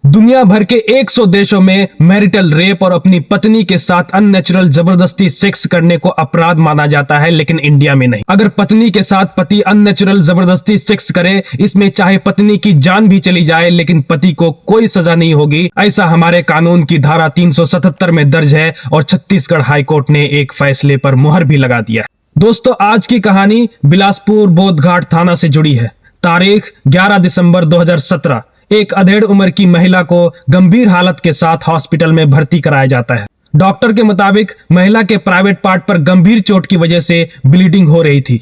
दुनिया भर के 100 देशों में मैरिटल रेप और अपनी पत्नी के साथ अननेचुरल जबरदस्ती सेक्स करने को अपराध माना जाता है, लेकिन इंडिया में नहीं। अगर पत्नी के साथ पति अननेचुरल जबरदस्ती सेक्स करे, इसमें चाहे पत्नी की जान भी चली जाए लेकिन पति को कोई सजा नहीं होगी, ऐसा हमारे कानून की धारा 377 में दर्ज है और छत्तीसगढ़ हाईकोर्ट ने एक फैसले पर मुहर भी लगा दिया है। दोस्तों, आज की कहानी बिलासपुर बोधघाट थाना से जुड़ी है। तारीख 11 दिसंबर 2017। एक अधेड़ उम्र की महिला को गंभीर हालत के साथ हॉस्पिटल में भर्ती कराया जाता है। डॉक्टर के मुताबिक महिला के प्राइवेट पार्ट पर गंभीर चोट की वजह से ब्लीडिंग हो रही थी।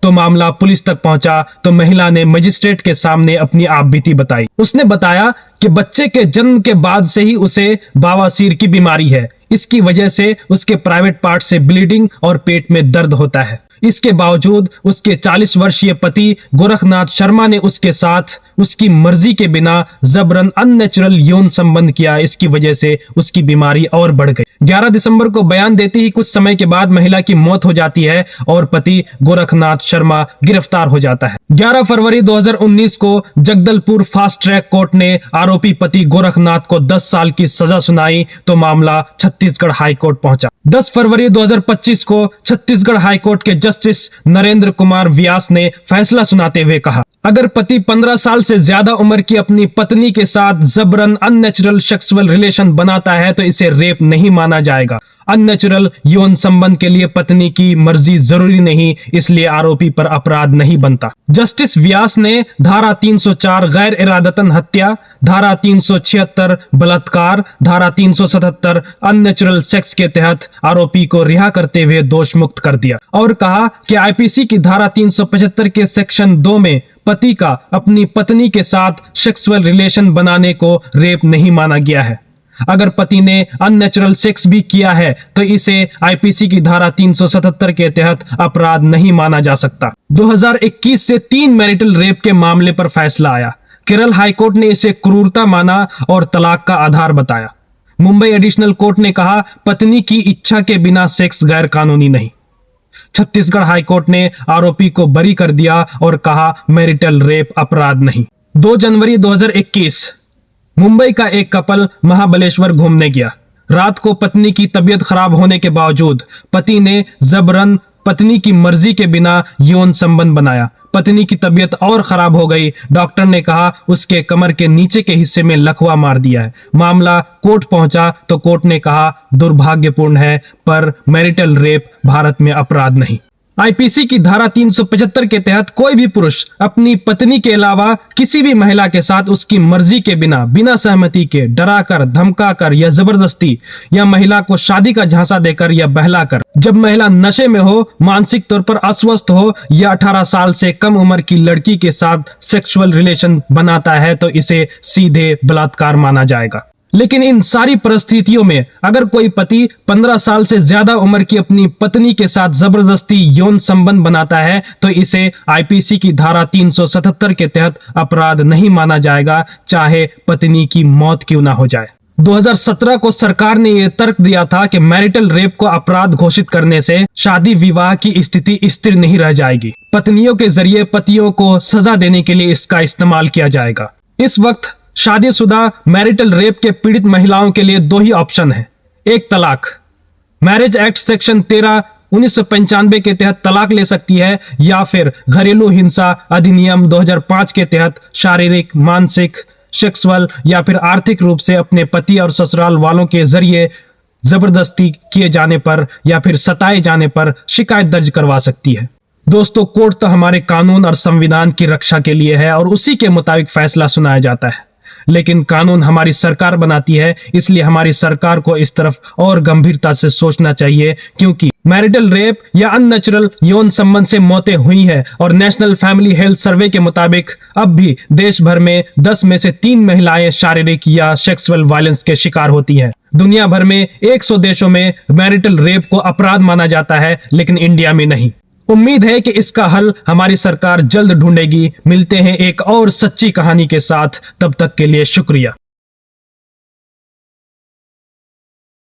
तो मामला पुलिस तक पहुंचा तो महिला ने मजिस्ट्रेट के सामने अपनी आपबीती बताई। उसने बताया कि बच्चे के जन्म के बाद से ही उसे बवासीर की बीमारी है। इसकी वजह से उसके प्राइवेट पार्ट से ब्लीडिंग और पेट में दर्द होता है। इसके बावजूद उसके 40 वर्षीय पति गोरखनाथ शर्मा ने उसके साथ उसकी मर्जी के बिना जबरन अननेचुरल यौन संबंध किया। इसकी वजह से उसकी बीमारी और बढ़ गई। 11 दिसंबर को बयान देते ही कुछ समय के बाद महिला की मौत हो जाती है और पति गोरखनाथ शर्मा गिरफ्तार हो जाता है। 11 फरवरी 2019 को जगदलपुर फास्ट ट्रैक कोर्ट ने आरोपी पति गोरखनाथ को 10 साल की सजा सुनाई तो मामला छत्तीसगढ़ हाईकोर्ट पहुंचा। 10 फरवरी 2025 को छत्तीसगढ़ हाईकोर्ट के जस्टिस नरेंद्र कुमार व्यास ने फैसला सुनाते हुए कहा, अगर पति 15 साल से ज्यादा उम्र की अपनी पत्नी के साथ जबरन अननेचुरल सेक्सुअल रिलेशन बनाता है तो इसे रेप नहीं माना जाएगा। अननेचुरल यौन संबंध के लिए पत्नी की मर्जी जरूरी नहीं, इसलिए आरोपी पर अपराध नहीं बनता। जस्टिस व्यास ने धारा 304 गैर इरादतन हत्या, धारा 376 बलात्कार, धारा 377 अननेचुरल सेक्स के तहत आरोपी को रिहा करते हुए दोष मुक्त कर दिया और कहा कि आईपीसी की धारा 375 के सेक्शन 2 में पति का अपनी पत्नी के साथ सेक्सुअल रिलेशन बनाने को रेप नहीं माना गया है। अगर पति ने अननेचुरल सेक्स भी किया है तो इसे आईपीसी की धारा 377 के तहत अपराध नहीं माना जा सकता। 2021 से 3 मैरिटल रेप के मामले पर फैसला आया। केरल हाईकोर्ट ने इसे क्रूरता माना और तलाक का आधार बताया। मुंबई एडिशनल कोर्ट ने कहा पत्नी की इच्छा के बिना सेक्स गैर कानूनी नहीं। छत्तीसगढ़ हाईकोर्ट ने आरोपी को बरी कर दिया और कहा मैरिटल रेप अपराध नहीं। 2 जनवरी 2021 मुंबई का एक कपल महाबलेश्वर घूमने गया। रात को पत्नी की तबीयत खराब होने के बावजूद पति ने जबरन पत्नी की मर्जी के बिना यौन संबंध बनाया। पत्नी की तबीयत और खराब हो गई। डॉक्टर ने कहा उसके कमर के नीचे के हिस्से में लकवा मार दिया है। मामला कोर्ट पहुंचा तो कोर्ट ने कहा दुर्भाग्यपूर्ण है, पर मैरिटल रेप भारत में अपराध नहीं। आईपीसी की धारा 375 के तहत कोई भी पुरुष अपनी पत्नी के अलावा किसी भी महिला के साथ उसकी मर्जी के बिना सहमति के डराकर, धमकाकर या जबरदस्ती या महिला को शादी का झांसा देकर या बहलाकर, जब महिला नशे में हो, मानसिक तौर पर अस्वस्थ हो या 18 साल से कम उम्र की लड़की के साथ सेक्सुअल रिलेशन बनाता है तो इसे सीधे बलात्कार माना जाएगा। लेकिन इन सारी परिस्थितियों में अगर कोई पति 15 साल से ज्यादा उम्र की अपनी पत्नी के साथ जबरदस्ती यौन संबंध बनाता है तो इसे आईपीसी की धारा 377 के तहत अपराध नहीं माना जाएगा, चाहे पत्नी की मौत क्यों ना हो जाए। 2017 को सरकार ने यह तर्क दिया था कि मैरिटल रेप को अपराध घोषित करने से शादी विवाह की स्थिति स्थिर नहीं रह जाएगी। पत्नियों के जरिए पतियों को सजा देने के लिए इसका इस्तेमाल किया जाएगा। इस वक्त शादीशुदा मैरिटल रेप के पीड़ित महिलाओं के लिए 2 ही ऑप्शन है। एक, तलाक। मैरिज एक्ट सेक्शन 13 1995 के तहत तलाक ले सकती है, या फिर घरेलू हिंसा अधिनियम 2005 के तहत शारीरिक, मानसिक, सेक्सुअल या फिर आर्थिक रूप से अपने पति और ससुराल वालों के जरिए जबरदस्ती किए जाने पर या फिर सताए जाने पर शिकायत दर्ज करवा सकती है। दोस्तों, कोर्ट तो हमारे कानून और संविधान की रक्षा के लिए है और उसी के मुताबिक फैसला सुनाया जाता है, लेकिन कानून हमारी सरकार बनाती है, इसलिए हमारी सरकार को इस तरफ और गंभीरता से सोचना चाहिए, क्योंकि मैरिटल रेप या अननेचुरल यौन संबंध से मौतें हुई हैं और नेशनल फैमिली हेल्थ सर्वे के मुताबिक अब भी देश भर में 10 में से 3 महिलाएं शारीरिक या सेक्सुअल वायलेंस के शिकार होती हैं। दुनिया भर में 100 देशों में मैरिटल रेप को अपराध माना जाता है, लेकिन इंडिया में नहीं। उम्मीद है कि इसका हल हमारी सरकार जल्द ढूंढेगी। मिलते हैं एक और सच्ची कहानी के साथ, तब तक के लिए शुक्रिया।